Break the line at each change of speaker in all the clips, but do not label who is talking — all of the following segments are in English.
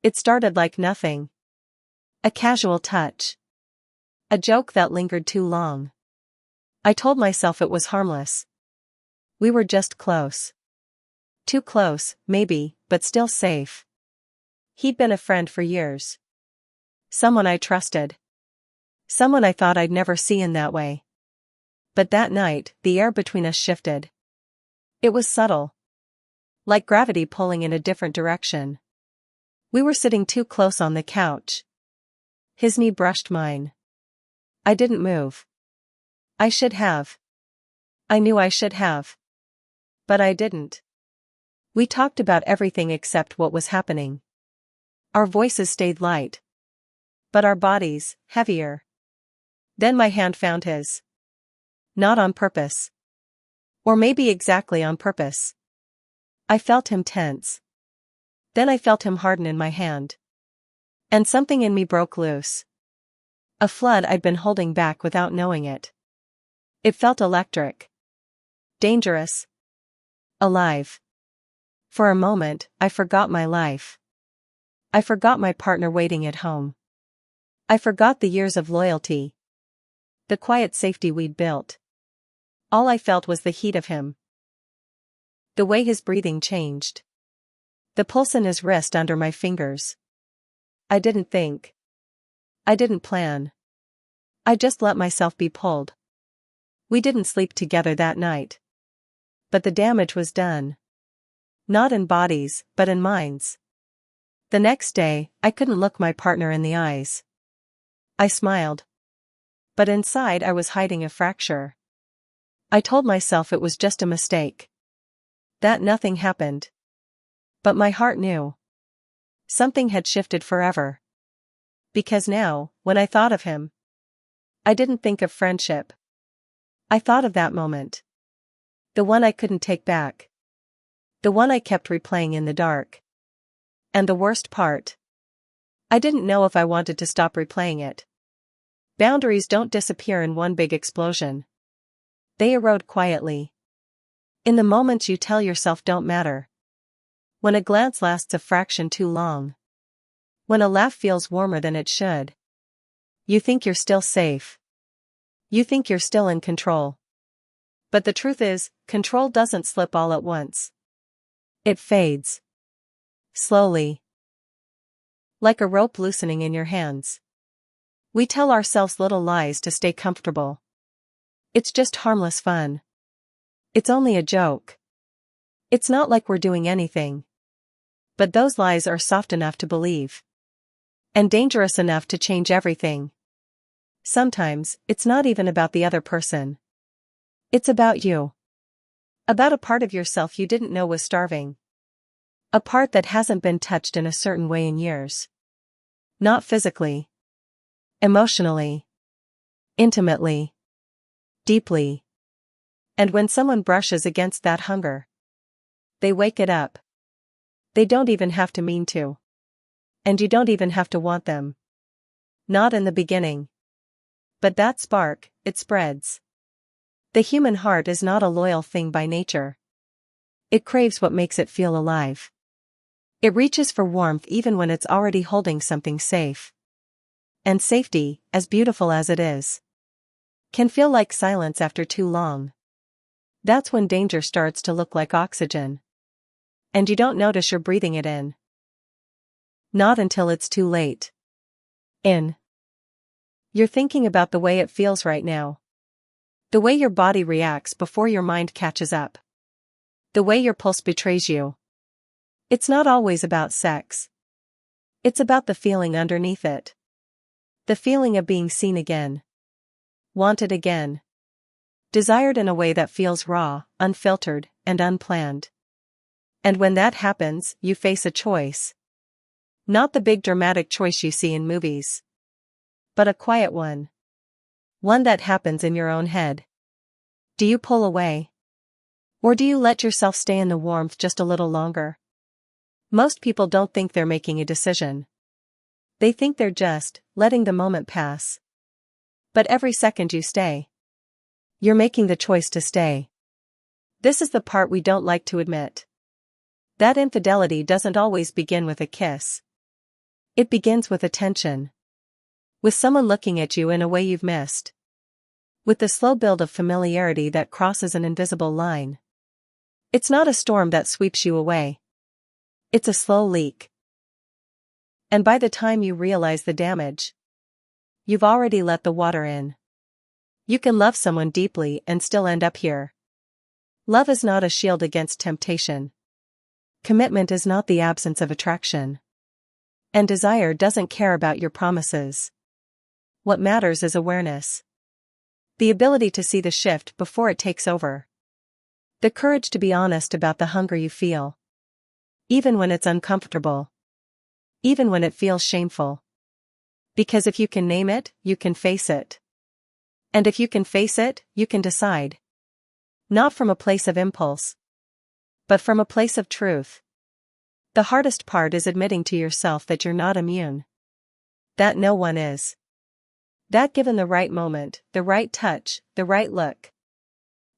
It started like nothing. A casual touch. A joke that lingered too long. I told myself it was harmless. We were just close. Too close, maybe, but still safe. He'd been a friend for years. Someone I trusted. Someone I thought I'd never see in that way. But that night, the air between us shifted. It was subtle. Like gravity pulling in a different direction. We were sitting too close on the couch. His knee brushed mine. I didn't move. I should have. I knew I should have. But I didn't. We talked about everything except what was happening. Our voices stayed light. But our bodies, heavier. Then my hand found his. Not on purpose. Or maybe exactly on purpose. I felt him tense. Then I felt him harden in my hand. And something in me broke loose. A flood I'd been holding back without knowing it. It felt electric. Dangerous. Alive. For a moment, I forgot my life. I forgot my partner waiting at home. I forgot the years of loyalty. The quiet safety we'd built. All I felt was the heat of him. The way his breathing changed. The pulse in his wrist under my fingers. I didn't think. I didn't plan. I just let myself be pulled. We didn't sleep together that night. But the damage was done. Not in bodies, but in minds. The next day, I couldn't look my partner in the eyes. I smiled. But inside I was hiding a fracture. I told myself it was just a mistake. That nothing happened. But my heart knew. Something had shifted forever. Because now, when I thought of him, I didn't think of friendship. I thought of that moment. The one I couldn't take back. The one I kept replaying in the dark. And the worst part. I didn't know if I wanted to stop replaying it. Boundaries don't disappear in one big explosion. They erode quietly. In the moments you tell yourself don't matter. When a glance lasts a fraction too long. When a laugh feels warmer than it should. You think you're still safe. You think you're still in control. But the truth is, control doesn't slip all at once. It fades. Slowly. Like a rope loosening in your hands. We tell ourselves little lies to stay comfortable. It's just harmless fun. It's only a joke. It's not like we're doing anything. But those lies are soft enough to believe. And dangerous enough to change everything. Sometimes, it's not even about the other person. It's about you. About a part of yourself you didn't know was starving. A part that hasn't been touched in a certain way in years. Not physically. Emotionally. Intimately. Deeply. And when someone brushes against that hunger, they wake it up. They don't even have to mean to. And you don't even have to want them. Not in the beginning. But that spark, it spreads. The human heart is not a loyal thing by nature. It craves what makes it feel alive. It reaches for warmth even when it's already holding something safe. And safety, as beautiful as it is, can feel like silence after too long. That's when danger starts to look like oxygen. And you don't notice you're breathing it in. Not until it's too late. You're thinking about the way it feels right now. The way your body reacts before your mind catches up. The way your pulse betrays you. It's not always about sex. It's about the feeling underneath it. The feeling of being seen again. Wanted again. Desired in a way that feels raw, unfiltered, and unplanned. And when that happens, you face a choice. Not the big dramatic choice you see in movies. But a quiet one. One that happens in your own head. Do you pull away? Or do you let yourself stay in the warmth just a little longer? Most people don't think they're making a decision. They think they're just letting the moment pass. But every second you stay, you're making the choice to stay. This is the part we don't like to admit. That infidelity doesn't always begin with a kiss. It begins with attention. With someone looking at you in a way you've missed. With the slow build of familiarity that crosses an invisible line. It's not a storm that sweeps you away. It's a slow leak. And by the time you realize the damage, you've already let the water in. You can love someone deeply and still end up here. Love is not a shield against temptation. Commitment is not the absence of attraction. And desire doesn't care about your promises. What matters is awareness. The ability to see the shift before it takes over. The courage to be honest about the hunger you feel. Even when it's uncomfortable. Even when it feels shameful. Because if you can name it, you can face it. And if you can face it, you can decide. Not from a place of impulse. But from a place of truth. The hardest part is admitting to yourself that you're not immune. That no one is. That given the right moment, the right touch, the right look,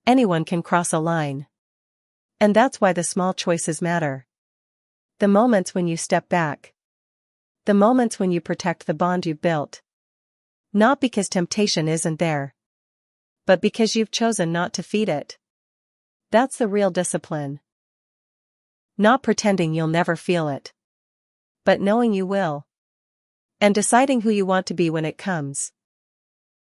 anyone can cross a line. And that's why the small choices matter. The moments when you step back. The moments when you protect the bond you've built. Not because temptation isn't there. But because you've chosen not to feed it. That's the real discipline. Not pretending you'll never feel it. But knowing you will. And deciding who you want to be when it comes.